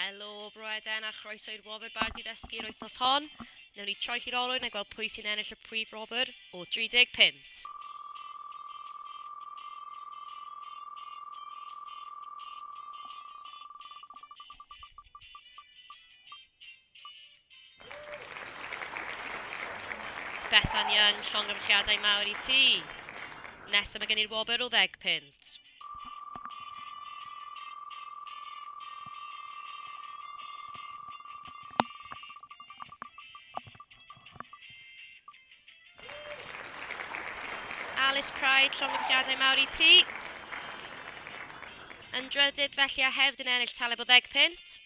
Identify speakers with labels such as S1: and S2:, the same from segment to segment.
S1: Helo, Broeden a chroeso i'r wobr Barod i ddysgu'r wythnos hon. Newn ni troell i'r olwyn a gweld pwy sy'n ennill y prif wobr o 30 pint. Bethan Young, llongyfarchiadau mawr i ti. Nesaf mae gen i'r wobr o 10 pint. Alice Pride, llongyfarchiadau mawr i ti. Yn drydydd felly a hefyd yn ennill taleb o 10 pint.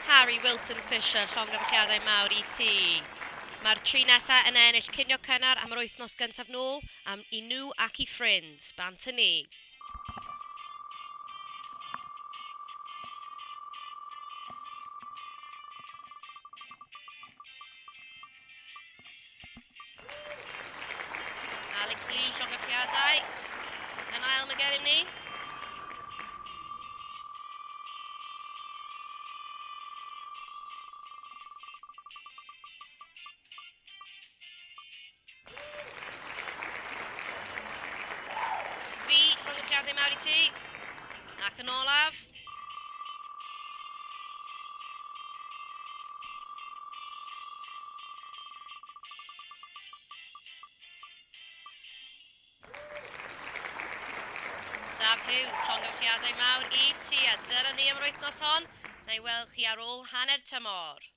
S1: Harry Wilson Fisher, llongyfarchiadau mawr i ti. Mae'r tri nesaf yn ennill cinio cynnar am yr wythnos gyntaf nôl am i nhw ac i ffrind. Bant y ni. Alex Lee, llongyfarchiadau. Yn ail mae gen i ni. Fi, llongyfarchiadau mawr i ti. Ac yn olaf. Daf Hughes, llongyfarchiadau mawr i ti, a dyna ni am yr wythnos hon. Na i weld chi ar ôl hanner tymor.